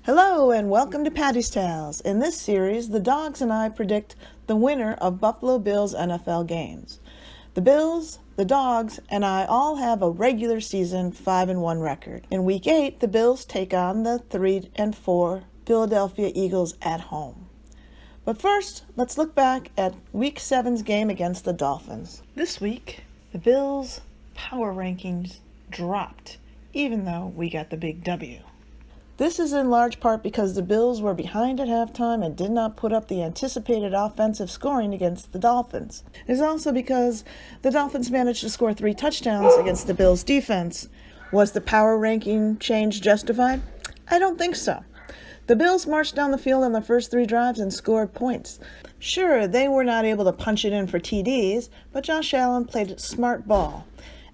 Hello and welcome to Paddy's Tales. In this series, the dogs and I predict the winner of Buffalo Bills NFL games. The Bills, the dogs, and I all have a regular season 5-1 record. In Week 8, the Bills take on the 3-4 Philadelphia Eagles at home. But first, let's look back at Week 7's game against the Dolphins. This week, the Bills' power rankings dropped, even though we got the big W. This is in large part because the Bills were behind at halftime and did not put up the anticipated offensive scoring against the Dolphins. It is also because the Dolphins managed to score 3 touchdowns against the Bills' defense. Was the power ranking change justified? I don't think so. The Bills marched down the field on the first 3 drives and scored points. Sure, they were not able to punch it in for TDs, but Josh Allen played smart ball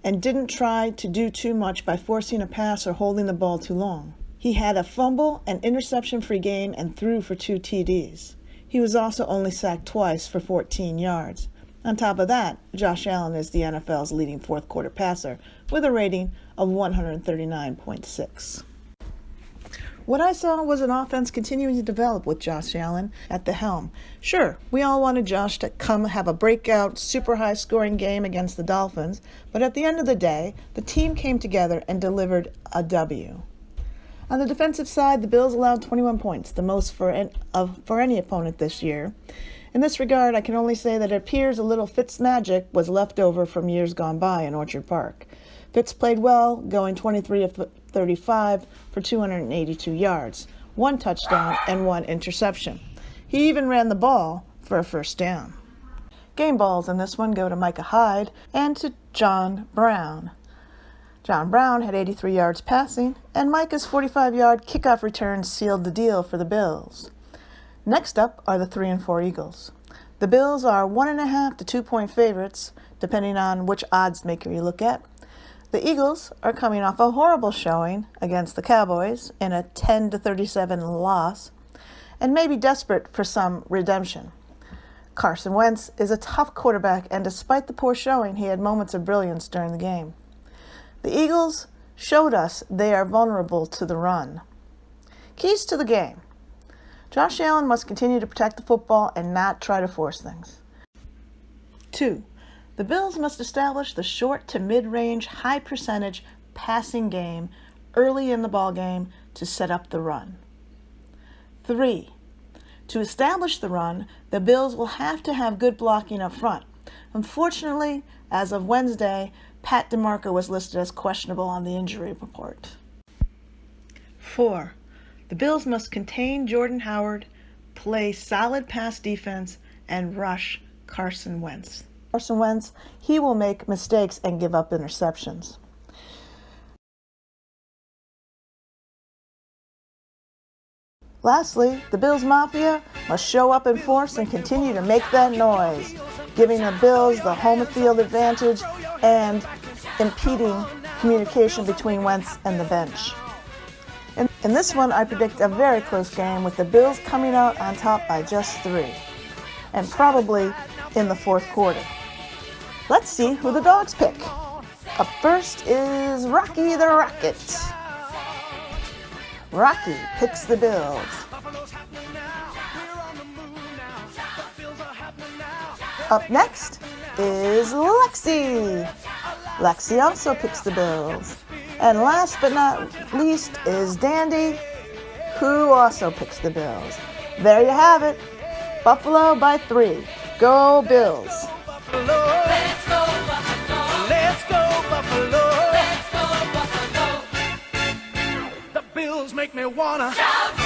and didn't try to do too much by forcing a pass or holding the ball too long. He had a fumble and interception-free game and threw for 2 TDs. He was also only sacked twice for 14 yards. On top of that, Josh Allen is the NFL's leading fourth-quarter passer with a rating of 139.6. What I saw was an offense continuing to develop with Josh Allen at the helm. Sure, we all wanted Josh to come have a breakout, super high-scoring game against the Dolphins, but at the end of the day, the team came together and delivered a W. On the defensive side, the Bills allowed 21 points, the most for any opponent this year. In this regard, I can only say that it appears a little Fitz magic was left over from years gone by in Orchard Park. Fitz played well, going 23 of 35 for 282 yards, 1 touchdown, and 1 interception. He even ran the ball for a first down. Game balls in this one go to Micah Hyde and to John Brown. John Brown had 83 yards passing, and Micah's 45-yard kickoff return sealed the deal for the Bills. Next up are the 3-4 Eagles. The Bills are 1.5 to 2-point favorites, depending on which odds maker you look at. The Eagles are coming off a horrible showing against the Cowboys in a 10-37 loss, and may be desperate for some redemption. Carson Wentz is a tough quarterback, and despite the poor showing, he had moments of brilliance during the game. The Eagles showed us they are vulnerable to the run. Keys to the game. Josh Allen must continue to protect the football and not try to force things. 2. The Bills must establish the short to mid-range, high-percentage passing game early in the ballgame to set up the run. 3. To establish the run, the Bills will have to have good blocking up front. Unfortunately, as of Wednesday, Pat DeMarco was listed as questionable on the injury report. 4. The Bills must contain Jordan Howard, play solid pass defense, and rush Carson Wentz. Carson Wentz, he will make mistakes and give up interceptions. Lastly, the Bills Mafia must show up in force and continue to make that noise, giving the Bills the home field advantage and impeding communication between Wentz and the bench. In this one, I predict a very close game with the Bills coming out on top by just 3, and probably in the fourth quarter. Let's see who the dogs pick. Up first is Rocky the Rocket. Rocky picks the Bills. Up next is Lexi. Lexi also picks the Bills. And last but not least is Dandy, who also picks the Bills. There you have it. Buffalo by 3. Go Bills. Let's go Buffalo. Let's go Buffalo. Let's go Buffalo. The Bills make me wanna shout.